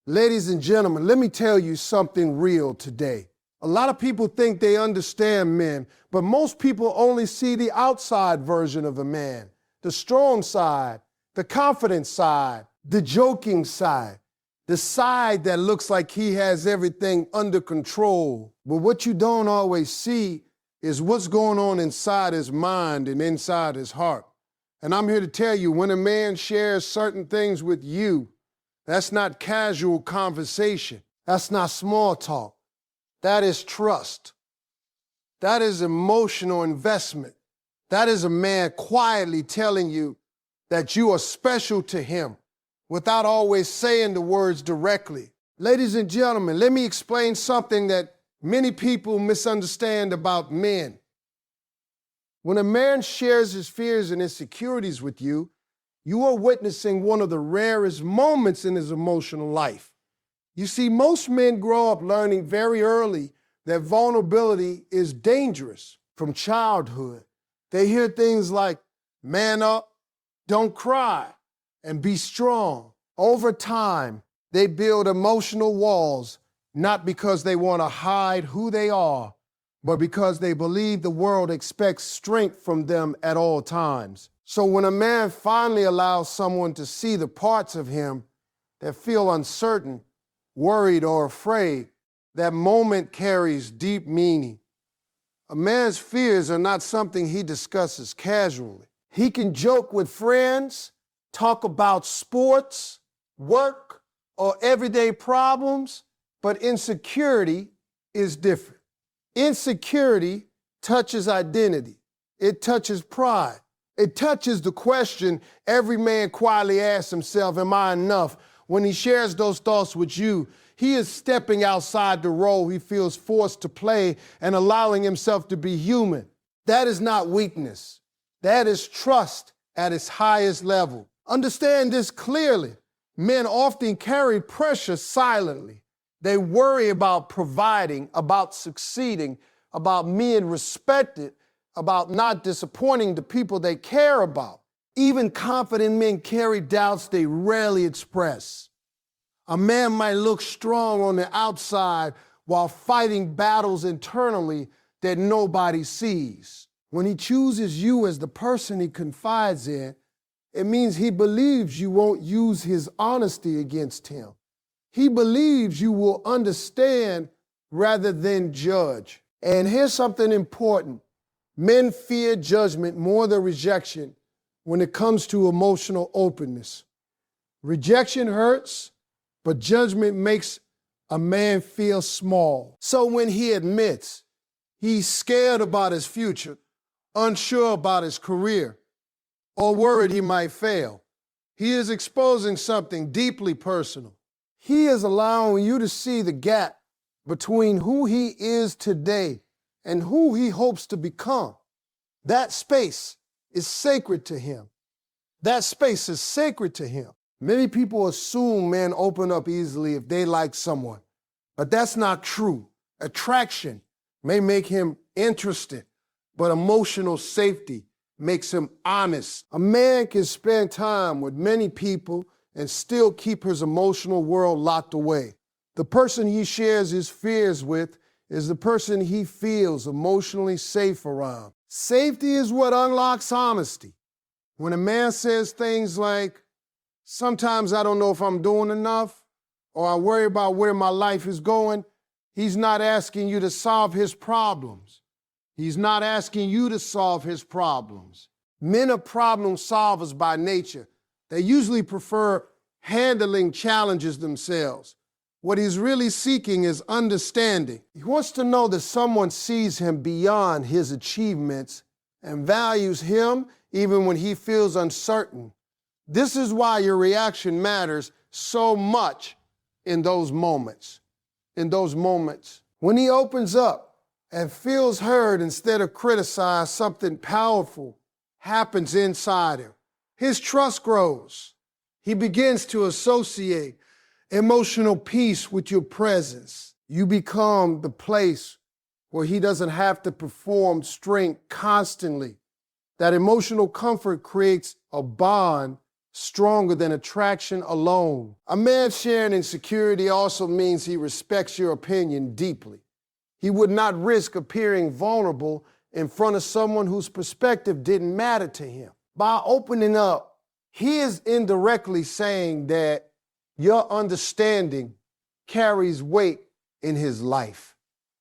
Ladies and gentlemen, let me tell you something real today. A lot of people think they understand men, but most people only see the outside version of a man, the strong side, the confident side, the joking side, the side that looks like he has everything under control. But what you don't always see is what's going on inside his mind and inside his heart. And I'm here to tell you, when a man shares certain things with you, that's not casual conversation. That's not small talk. That is trust. That is emotional investment. That is a man quietly telling you that you are special to him without always saying the words directly. Ladies and gentlemen, let me explain something that many people misunderstand about men. When a man shares his fears and insecurities with you, you are witnessing one of the rarest moments in his emotional life. You see, most men grow up learning very early that vulnerability is dangerous from childhood. They hear things like, man up, don't cry, and be strong. Over time, they build emotional walls, not because they want to hide who they are, but because they believe the world expects strength from them at all times. So when a man finally allows someone to see the parts of him that feel uncertain, worried, or afraid, that moment carries deep meaning. A man's fears are not something he discusses casually. He can joke with friends, talk about sports, work, or everyday problems, but insecurity is different. Insecurity touches identity. It touches pride. It touches the question every man quietly asks himself, am I enough? When he shares those thoughts with you, he is stepping outside the role he feels forced to play and allowing himself to be human. That is not weakness. That is trust at its highest level. Understand this clearly. Men often carry pressure silently. They worry about providing, about succeeding, about being respected, about not disappointing the people they care about. Even confident men carry doubts they rarely express. A man might look strong on the outside while fighting battles internally that nobody sees. When he chooses you as the person he confides in, it means he believes you won't use his honesty against him. He believes you will understand rather than judge. And here's something important. Men fear judgment more than rejection when it comes to emotional openness. Rejection hurts, but judgment makes a man feel small. So when he admits he's scared about his future, unsure about his career, or worried he might fail, he is exposing something deeply personal. He is allowing you to see the gap between who he is today and who he hopes to become. That space is sacred to him. That space is sacred to him. Many people assume men open up easily if they like someone, but that's not true. Attraction may make him interested, but emotional safety makes him honest. A man can spend time with many people and still keep his emotional world locked away. The person he shares his fears with is the person he feels emotionally safe around. Safety is what unlocks honesty. When a man says things like, sometimes I don't know if I'm doing enough, or I worry about where my life is going, he's not asking you to solve his problems. He's not asking you to solve his problems. Men are problem solvers by nature. They usually prefer handling challenges themselves. What he's really seeking is understanding. He wants to know that someone sees him beyond his achievements and values him even when he feels uncertain. This is why your reaction matters so much in those moments. When he opens up and feels heard instead of criticized, something powerful happens inside him. His trust grows. He begins to associate emotional peace with your presence. You become the place where he doesn't have to perform strength constantly. That emotional comfort creates a bond stronger than attraction alone. A man sharing insecurity also means he respects your opinion deeply. He would not risk appearing vulnerable in front of someone whose perspective didn't matter to him. By opening up, he is indirectly saying that your understanding carries weight in his life.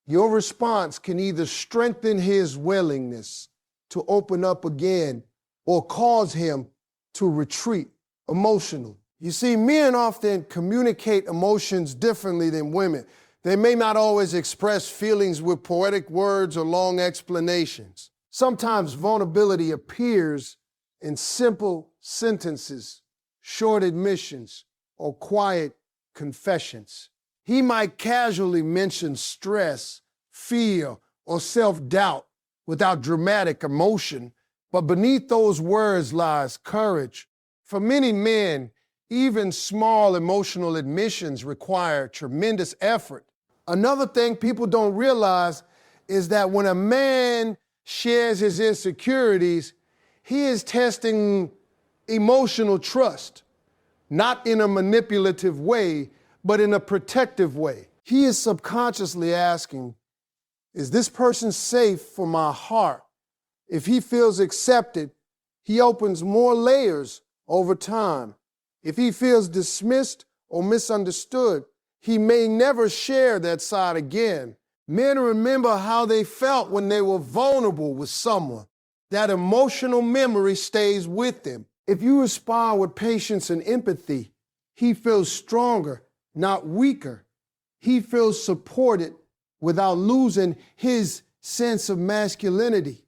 Your response can either strengthen his willingness to open up again or cause him to retreat emotionally. You see, men often communicate emotions differently than women. They may not always express feelings with poetic words or long explanations. Sometimes vulnerability appears in simple sentences, short admissions, or quiet confessions. He might casually mention stress, fear, or self-doubt without dramatic emotion, but beneath those words lies courage. For many men, even small emotional admissions require tremendous effort. Another thing people don't realize is that when a man shares his insecurities, he is testing emotional trust, not in a manipulative way, but in a protective way. He is subconsciously asking, is this person safe for my heart? If he feels accepted, he opens more layers over time. If he feels dismissed or misunderstood, he may never share that side again. Men remember how they felt when they were vulnerable with someone. That emotional memory stays with them. If you respond with patience and empathy, he feels stronger, not weaker. He feels supported without losing his sense of masculinity.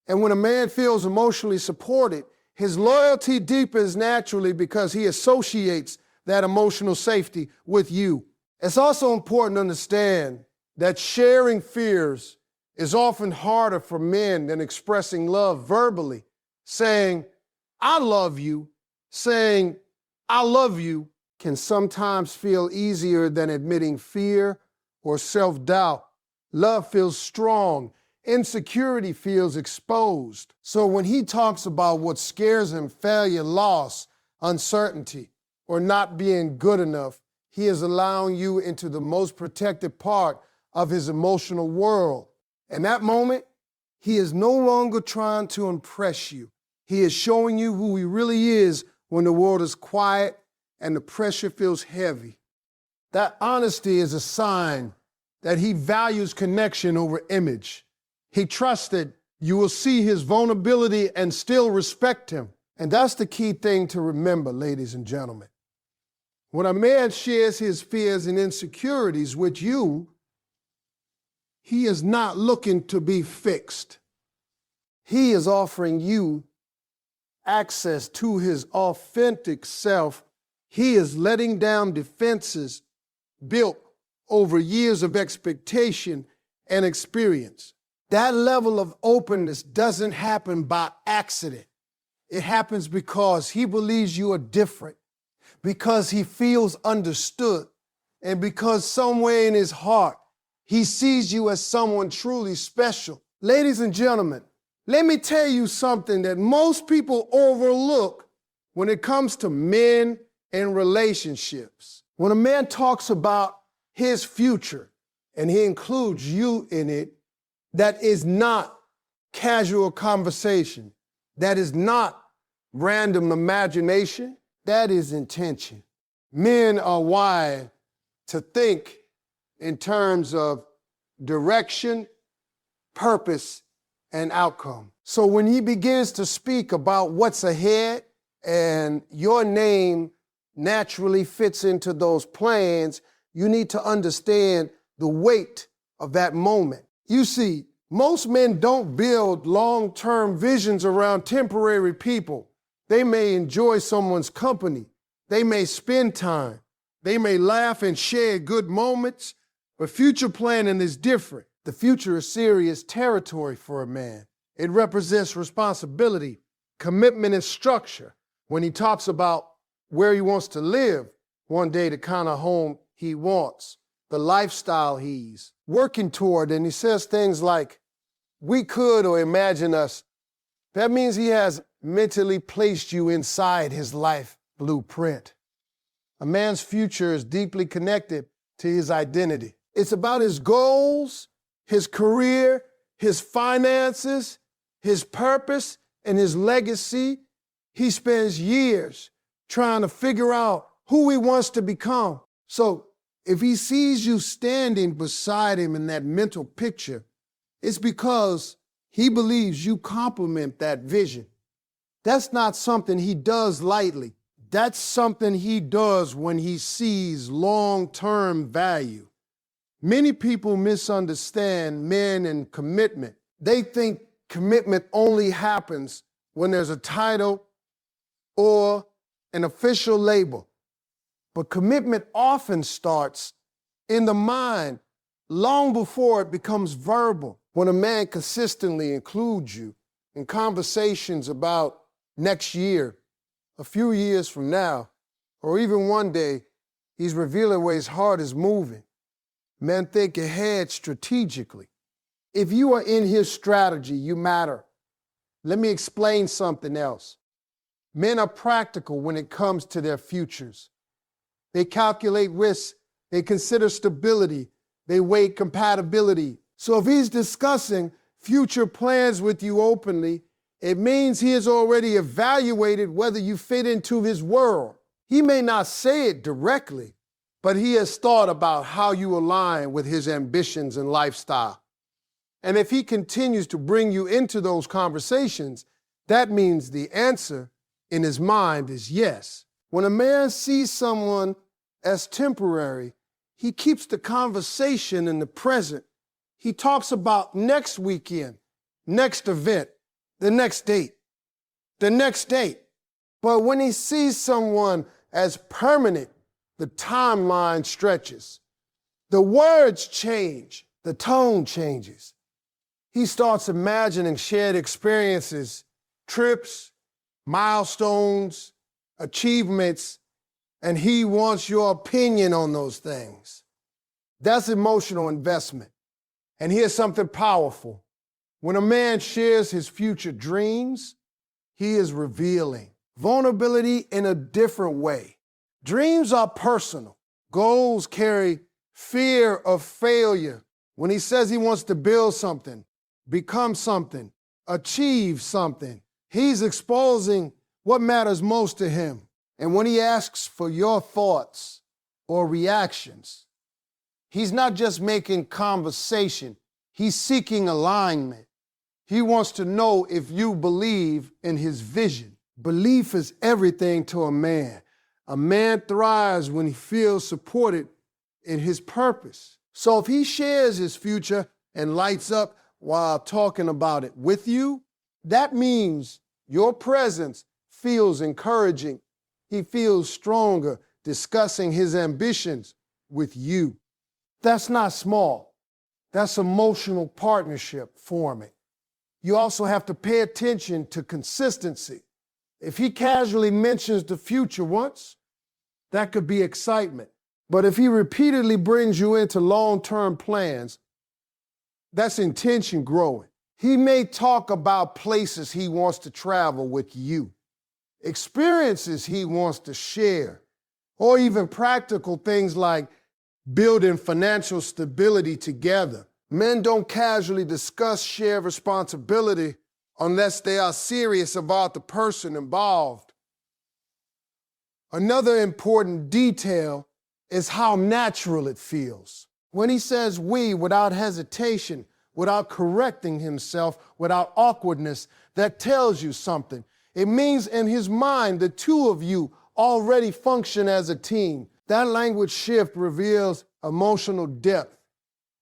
And when a man feels emotionally supported, his loyalty deepens naturally because he associates that emotional safety with you. It's also important to understand that sharing fears is often harder for men than expressing love verbally. Saying, I love you, saying, I love you can sometimes feel easier than admitting fear or self-doubt. Love feels strong. Insecurity feels exposed. So when he talks about what scares him, failure, loss, uncertainty, or not being good enough, he is allowing you into the most protected part of his emotional world. In that moment, he is no longer trying to impress you. He is showing you who he really is when the world is quiet and the pressure feels heavy. That honesty is a sign that he values connection over image. He trusts that you will see his vulnerability and still respect him. And that's the key thing to remember, ladies and gentlemen. When a man shares his fears and insecurities with you, he is not looking to be fixed. He is offering you access to his authentic self. He is letting down defenses built over years of expectation and experience. That level of openness doesn't happen by accident. It happens because he believes you are different, because he feels understood, and because somewhere in his heart, he sees you as someone truly special. Ladies and gentlemen, let me tell you something that most people overlook when it comes to men and relationships. When a man talks about his future and he includes you in it, that is not casual conversation. That is not random imagination. That is intention. Men are wired to think in terms of direction, purpose, and outcome. So when he begins to speak about what's ahead and your name naturally fits into those plans, you need to understand the weight of that moment. You see, most men don't build long-term visions around temporary people. They may enjoy someone's company. They may spend time. They may laugh and share good moments, but future planning is different. The future is serious territory for a man. It represents responsibility, commitment, and structure. When he talks about where he wants to live one day, the kind of home he wants, the lifestyle he's working toward, and he says things like, we could or imagine us. That means he has mentally placed you inside his life blueprint. A man's future is deeply connected to his identity. It's about his goals, his career, his finances, his purpose, and his legacy. He spends years trying to figure out who he wants to become. So if he sees you standing beside him in that mental picture, it's because he believes you complement that vision. That's not something he does lightly. That's something he does when he sees long-term value. Many people misunderstand men and commitment. They think commitment only happens when there's a title or an official label. But commitment often starts in the mind long before it becomes verbal. When a man consistently includes you in conversations about next year, a few years from now, or even one day, he's revealing where his heart is moving. Men think ahead strategically. If you are in his strategy, you matter. Let me explain something else. Men are practical when it comes to their futures. They calculate risks, they consider stability, they weigh compatibility. So if he's discussing future plans with you openly, it means he has already evaluated whether you fit into his world. He may not say it directly, but he has thought about how you align with his ambitions and lifestyle. And if he continues to bring you into those conversations, that means the answer in his mind is yes. When a man sees someone as temporary, he keeps the conversation in the present. He talks about next weekend, next event, the next date, the next date. But when he sees someone as permanent, the timeline stretches. The words change, the tone changes. He starts imagining shared experiences, trips, milestones, achievements, and he wants your opinion on those things. That's emotional investment. And here's something powerful. When a man shares his future dreams, he is revealing vulnerability in a different way. Dreams are personal. Goals carry fear of failure. When he says he wants to build something, become something, achieve something, he's exposing what matters most to him. And when he asks for your thoughts or reactions, he's not just making conversation, he's seeking alignment. He wants to know if you believe in his vision. Belief is everything to a man. A man thrives when he feels supported in his purpose. So if he shares his future and lights up while talking about it with you, that means your presence feels encouraging. He feels stronger discussing his ambitions with you. That's not small. That's emotional partnership forming. You also have to pay attention to consistency. If he casually mentions the future once, that could be excitement. But if he repeatedly brings you into long-term plans, that's intention growing. He may talk about places he wants to travel with you, experiences he wants to share, or even practical things like building financial stability together. Men don't casually discuss shared responsibility unless they are serious about the person involved. Another important detail is how natural it feels. When he says we without hesitation, without correcting himself, without awkwardness, that tells you something. It means in his mind, the two of you already function as a team. That language shift reveals emotional depth.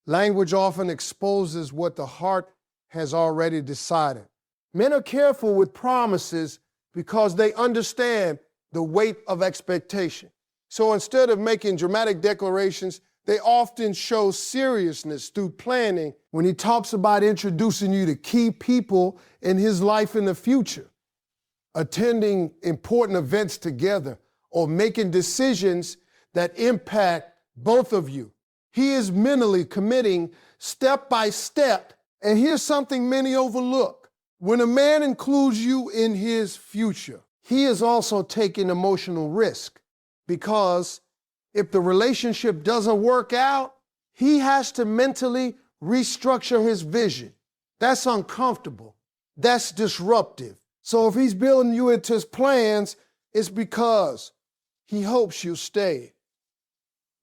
Language often exposes what the heart has already decided. Men are careful with promises because they understand the weight of expectation. So instead of making dramatic declarations, they often show seriousness through planning when he talks about introducing you to key people in his life in the future, attending important events together, or making decisions that impact both of you. He is mentally committing step by step. And here's something many overlook. When a man includes you in his future, he is also taking emotional risk, because if the relationship doesn't work out, he has to mentally restructure his vision. That's uncomfortable. That's disruptive. So if he's building you into his plans, it's because he hopes you stay.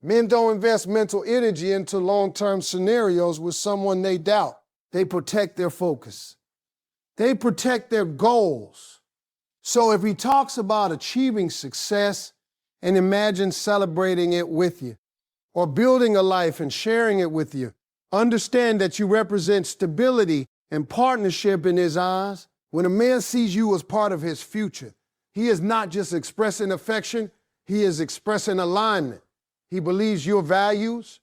Men don't invest mental energy into long-term scenarios with someone they doubt. They protect their focus. They protect their goals. So if he talks about achieving success and imagine celebrating it with you, or building a life and sharing it with you, understand that you represent stability and partnership in his eyes. When a man sees you as part of his future, he is not just expressing affection, he is expressing alignment. He believes your values,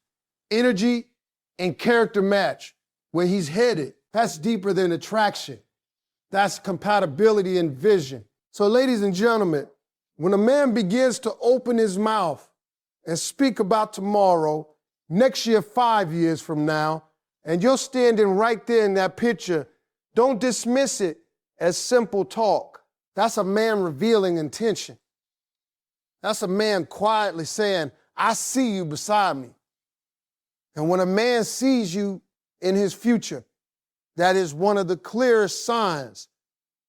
energy, and character match where he's headed. That's deeper than attraction. That's compatibility and vision. So ladies and gentlemen, when a man begins to open his mouth and speak about tomorrow, next year, 5 years from now, and you're standing right there in that picture, don't dismiss it as simple talk. That's a man revealing intention. That's a man quietly saying, I see you beside me. And when a man sees you in his future, that is one of the clearest signs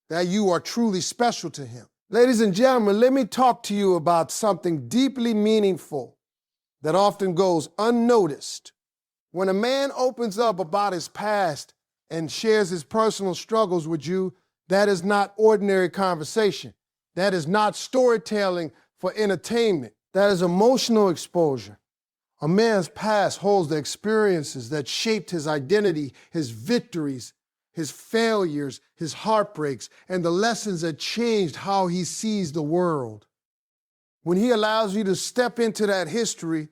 that you are truly special to him. Ladies and gentlemen, let me talk to you about something deeply meaningful that often goes unnoticed. When a man opens up about his past and shares his personal struggles with you, that is not ordinary conversation. That is not storytelling for entertainment. That is emotional exposure. A man's past holds the experiences that shaped his identity, his victories, his failures, his heartbreaks, and the lessons that changed how he sees the world. When he allows you to step into that history,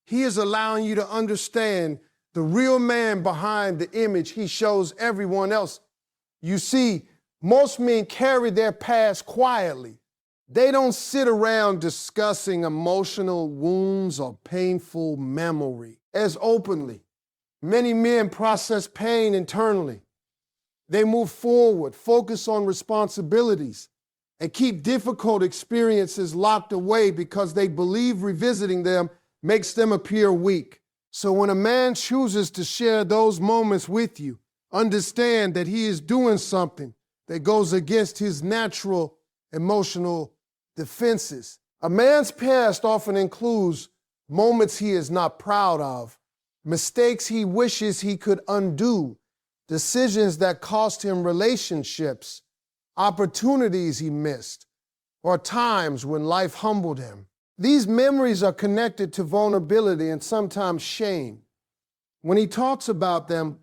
he is allowing you to understand the real man behind the image he shows everyone else. You see, most men carry their past quietly. They don't sit around discussing emotional wounds or painful memory as openly. Many men process pain internally. They move forward, focus on responsibilities, and keep difficult experiences locked away because they believe revisiting them makes them appear weak. So when a man chooses to share those moments with you, understand that he is doing something that goes against his natural emotional defenses. A man's past often includes moments he is not proud of, mistakes he wishes he could undo, decisions that cost him relationships, opportunities he missed, or times when life humbled him. These memories are connected to vulnerability and sometimes shame. When he talks about them,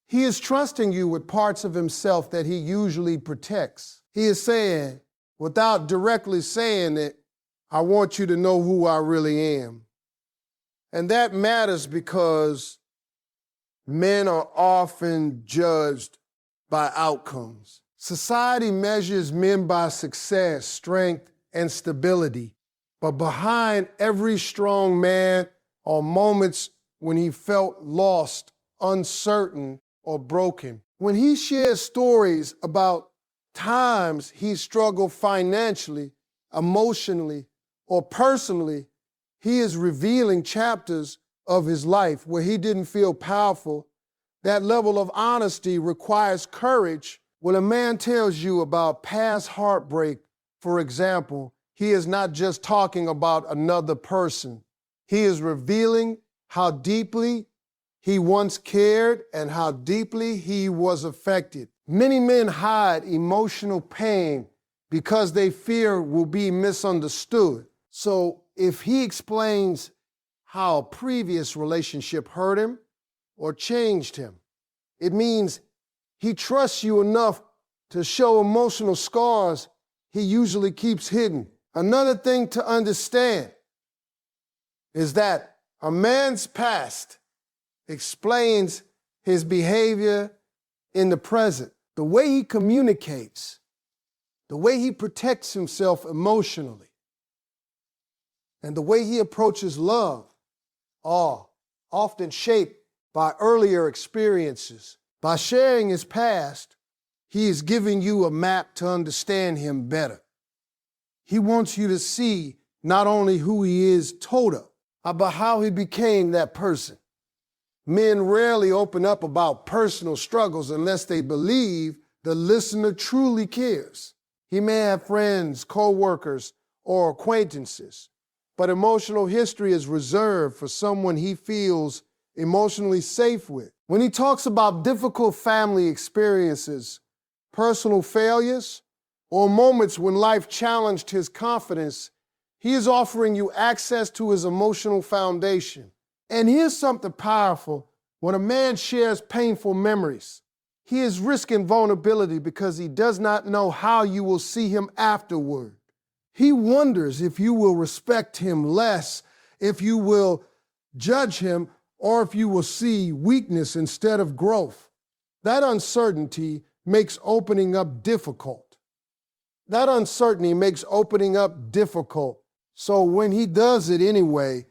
he is trusting you with parts of himself that he usually protects. He is saying, without directly saying it, I want you to know who I really am. And that matters because men are often judged by outcomes. Society measures men by success, strength, and stability. But behind every strong man are moments when he felt lost, uncertain, or broken. When he shares stories about times he struggled financially, emotionally, or personally, he is revealing chapters of his life where he didn't feel powerful. That level of honesty requires courage. When a man tells you about past heartbreak, for example, he is not just talking about another person. He is revealing how deeply he once cared and how deeply he was affected. Many men hide emotional pain because they fear will be misunderstood. So if he explains how a previous relationship hurt him or changed him, it means he trusts you enough to show emotional scars he usually keeps hidden. Another thing to understand is that a man's past explains his behavior in the present. The way he communicates, the way he protects himself emotionally, and the way he approaches love are often shaped by earlier experiences. By sharing his past, He is giving you a map to understand him better. He wants you to see not only who he is total, but how he became that person. Men rarely open up about personal struggles unless they believe the listener truly cares. He may have friends, co-workers, or acquaintances, but emotional history is reserved for someone he feels emotionally safe with. When he talks about difficult family experiences, personal failures, or moments when life challenged his confidence, he is offering you access to his emotional foundation. And here's something powerful. When a man shares painful memories, he is risking vulnerability because he does not know how you will see him afterward. He wonders if you will respect him less, if you will judge him, or if you will see weakness instead of growth. That uncertainty makes opening up difficult. So when he does it anyway,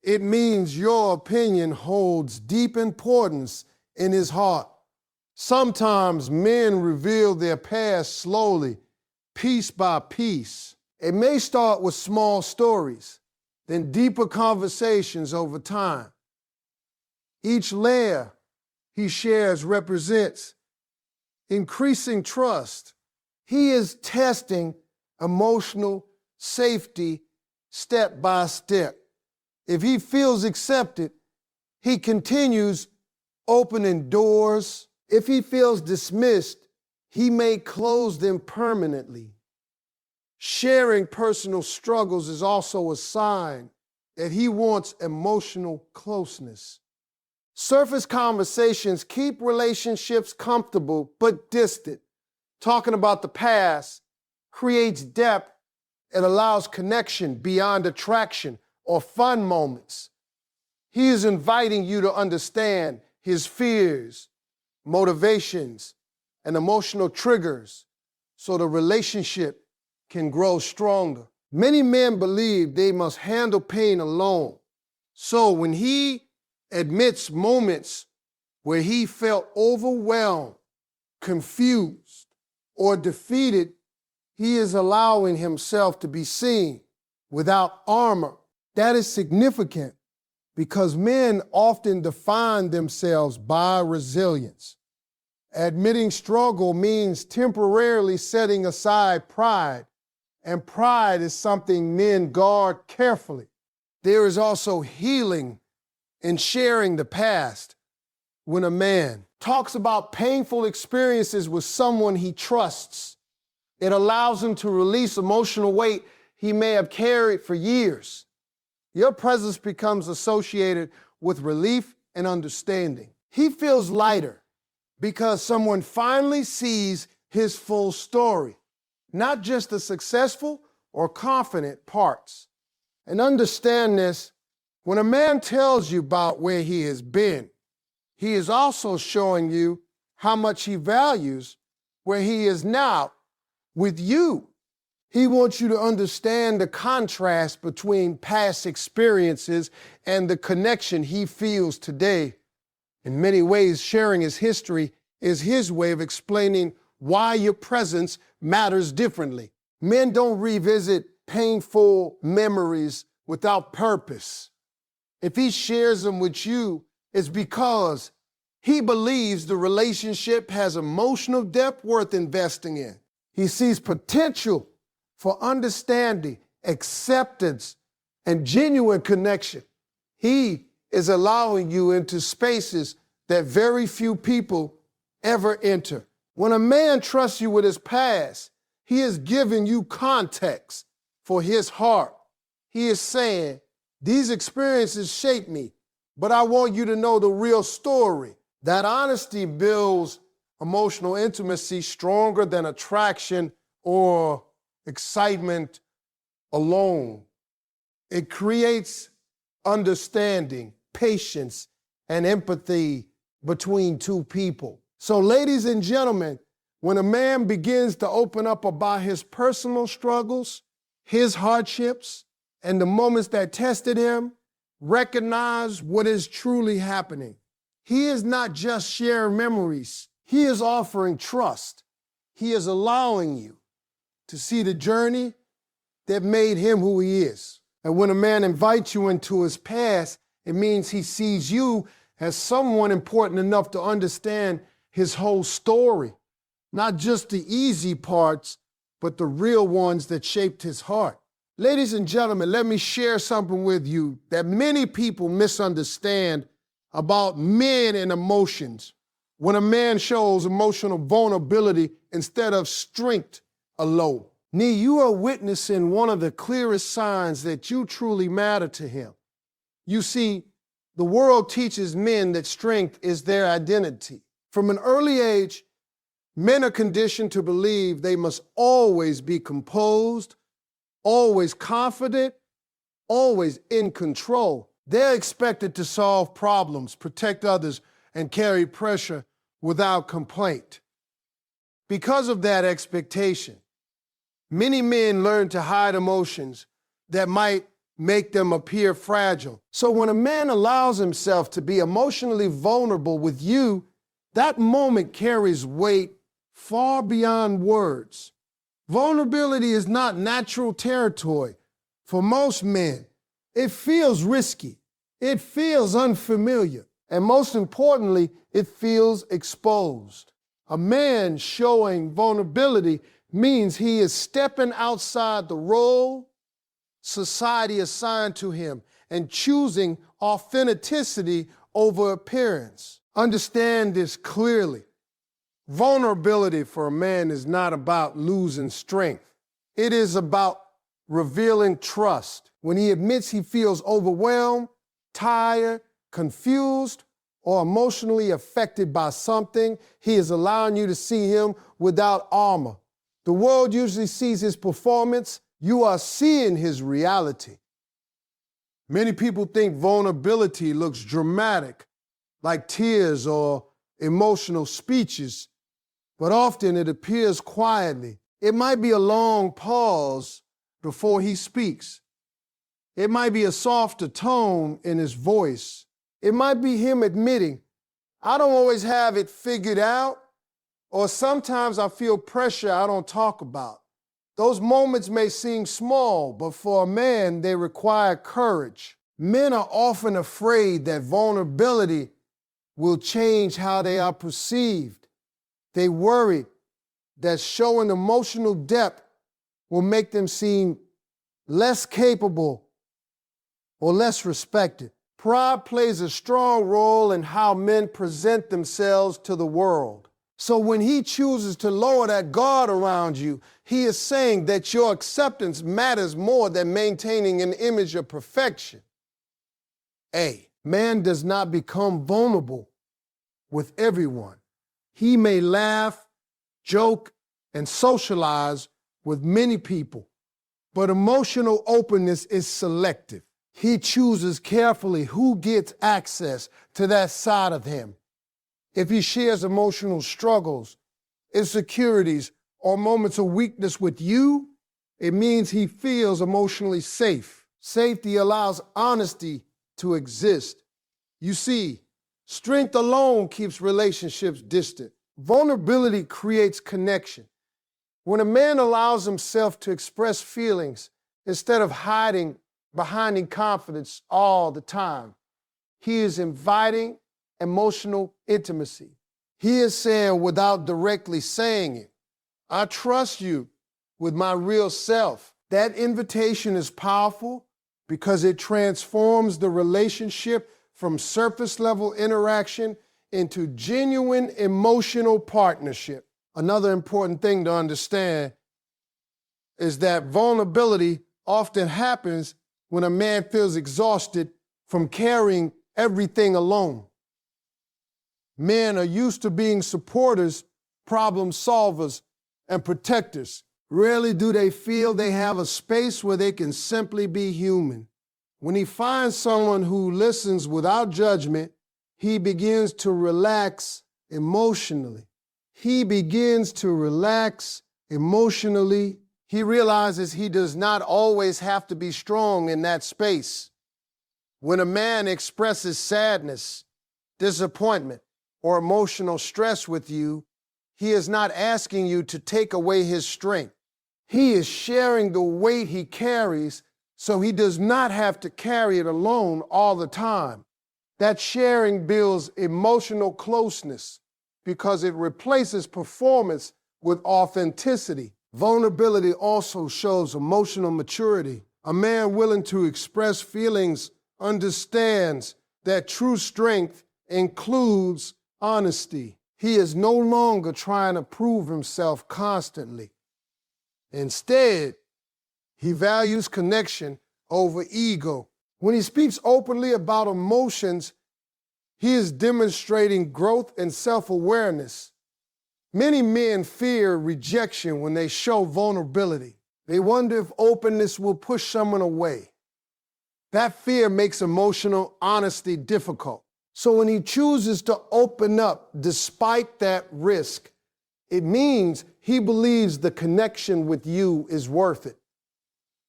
it means your opinion holds deep importance in his heart. Sometimes men reveal their past slowly, piece by piece. It may start with small stories, then deeper conversations over time. Each layer he shares represents increasing trust. He is testing emotional safety step by step. If he feels accepted, he continues opening doors. If he feels dismissed, he may close them permanently. Sharing personal struggles is also a sign that he wants emotional closeness. Surface conversations keep relationships comfortable but distant. Talking about the past creates depth and allows connection beyond attraction or fun moments. He is inviting you to understand his fears, motivations, and emotional triggers so the relationship can grow stronger. Many men believe they must handle pain alone. So when he admits moments where he felt overwhelmed, confused, or defeated, he is allowing himself to be seen without armor. That is significant because men often define themselves by resilience. Admitting struggle means temporarily setting aside pride, and pride is something men guard carefully. There is also healing in sharing the past. When a man talks about painful experiences with someone he trusts, it allows him to release emotional weight he may have carried for years. Your presence becomes associated with relief and understanding. He feels lighter because someone finally sees his full story, not just the successful or confident parts. And understand this, when a man tells you about where he has been, he is also showing you how much he values where he is now with you. He wants you to understand the contrast between past experiences and the connection he feels today. In many ways, sharing his history is his way of explaining why your presence matters differently. Men don't revisit painful memories without purpose. If he shares them with you, it's because he believes the relationship has emotional depth worth investing in. He sees potential for understanding, acceptance, and genuine connection. He is allowing you into spaces that very few people ever enter. When a man trusts you with his past, he is giving you context for his heart. He is saying, these experiences shape me, but I want you to know the real story. That honesty builds emotional intimacy stronger than attraction or excitement alone. It creates understanding, patience, and empathy between two people. So, ladies and gentlemen, when a man begins to open up about his personal struggles, his hardships, and the moments that tested him, recognize what is truly happening. He is not just sharing memories. He is offering trust. He is allowing you to see the journey that made him who he is. And when a man invites you into his past, it means he sees you as someone important enough to understand his whole story, not just the easy parts, but the real ones that shaped his heart. Ladies and gentlemen, let me share something with you that many people misunderstand about men and emotions. When a man shows emotional vulnerability instead of strength alone. Nee, you are witnessing one of the clearest signs that you truly matter to him. You see, the world teaches men that strength is their identity. From an early age, men are conditioned to believe they must always be composed, always confident, always in control. They're expected to solve problems, protect others, and carry pressure without complaint. Because of that expectation, many men learn to hide emotions that might make them appear fragile. So when a man allows himself to be emotionally vulnerable with you, that moment carries weight far beyond words. Vulnerability is not natural territory for most men. It feels risky. It feels unfamiliar. And most importantly, it feels exposed. A man showing vulnerability means he is stepping outside the role society assigned to him and choosing authenticity over appearance. Understand this clearly. Vulnerability for a man is not about losing strength. It is about revealing trust. When he admits he feels overwhelmed, tired, confused, or emotionally affected by something, he is allowing you to see him without armor. The world usually sees his performance. You are seeing his reality. Many people think vulnerability looks dramatic, like tears or emotional speeches, but often it appears quietly. It might be a long pause before he speaks. It might be a softer tone in his voice. It might be him admitting, I don't always have it figured out, or sometimes I feel pressure I don't talk about. Those moments may seem small, but for a man, they require courage. Men are often afraid that vulnerability will change how they are perceived. They worry that showing emotional depth will make them seem less capable or less respected. Pride plays a strong role in how men present themselves to the world. So when he chooses to lower that guard around you, he is saying that your acceptance matters more than maintaining an image of perfection. A man does not become vulnerable with everyone. He may laugh, joke, and socialize with many people, but emotional openness is selective. He chooses carefully who gets access to that side of him. If he shares emotional struggles, insecurities, or moments of weakness with you, it means he feels emotionally safe. Safety allows honesty to exist. You see, strength alone keeps relationships distant. Vulnerability creates connection. When a man allows himself to express feelings instead of hiding behind confidence all the time, he is inviting emotional intimacy. He is saying without directly saying it, I trust you with my real self. That invitation is powerful because it transforms the relationship from surface level interaction into genuine emotional partnership. Another important thing to understand is that vulnerability often happens when a man feels exhausted from carrying everything alone. Men are used to being supporters, problem solvers, and protectors. Rarely do they feel they have a space where they can simply be human. When he finds someone who listens without judgment, he begins to relax emotionally. He begins to relax emotionally. He realizes he does not always have to be strong in that space. When a man expresses sadness, disappointment, or emotional stress with you, He is not asking you to take away his strength. He is sharing the weight he carries so he does not have to carry it alone all the time. That sharing builds emotional closeness because it replaces performance with authenticity. Vulnerability also shows emotional maturity. A man willing to express feelings understands that true strength includes honesty. He is no longer trying to prove himself constantly. Instead, he values connection over ego. When he speaks openly about emotions, he is demonstrating growth and self-awareness. Many men fear rejection when they show vulnerability. They wonder if openness will push someone away. That fear makes emotional honesty difficult. So when he chooses to open up despite that risk, it means he believes the connection with you is worth it.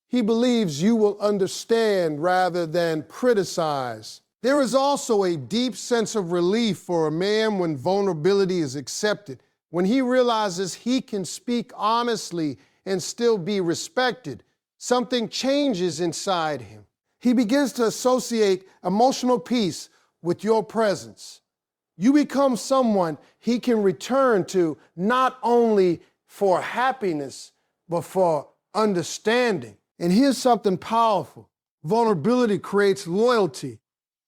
He believes you will understand rather than criticize. There is also a deep sense of relief for a man when vulnerability is accepted, when he realizes he can speak honestly and still be respected. Something changes inside him. He begins to associate emotional peace with your presence. You become someone he can return to not only for happiness, but for understanding. And here's something powerful. Vulnerability creates loyalty.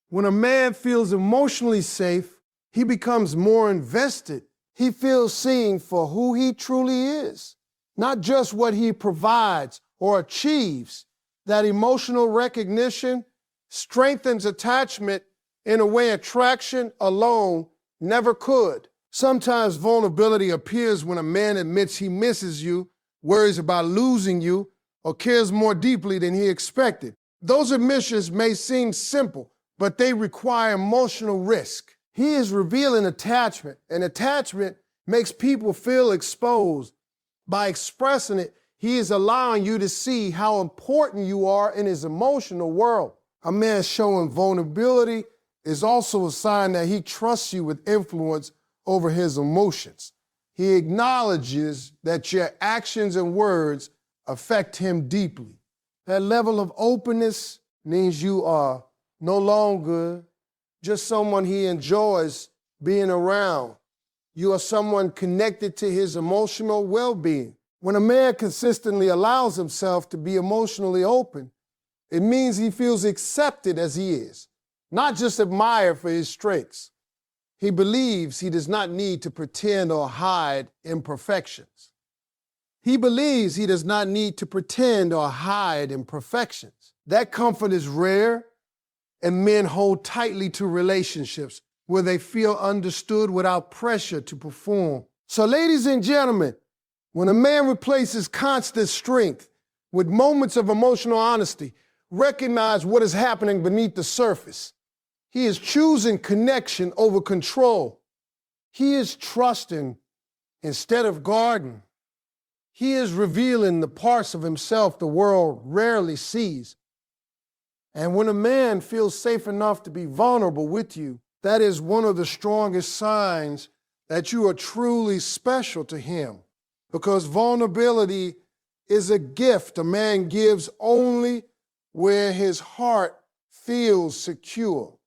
When a man feels emotionally safe, he becomes more invested. He feels seen for who he truly is, not just what he provides or achieves. That emotional recognition strengthens attachment in a way attraction alone never could. Sometimes vulnerability appears when a man admits he misses you, worries about losing you, or cares more deeply than he expected. Those admissions may seem simple, but they require emotional risk. He is revealing attachment, and attachment makes people feel exposed. By expressing it, he is allowing you to see how important you are in his emotional world. A man showing vulnerability is also a sign that he trusts you with influence over his emotions. He acknowledges that your actions and words affect him deeply. That level of openness means you are no longer just someone he enjoys being around. You are someone connected to his emotional well-being. When a man consistently allows himself to be emotionally open, it means he feels accepted as he is, not just admired for his strengths. He believes he does not need to pretend or hide imperfections. He believes he does not need to pretend or hide imperfections. That comfort is rare, and men hold tightly to relationships where they feel understood without pressure to perform. So, ladies and gentlemen, when a man replaces constant strength with moments of emotional honesty, recognize what is happening beneath the surface. He is choosing connection over control. He is trusting instead of guarding. He is revealing the parts of himself the world rarely sees. And when a man feels safe enough to be vulnerable with you, that is one of the strongest signs that you are truly special to him. Because vulnerability is a gift a man gives only where his heart feels secure.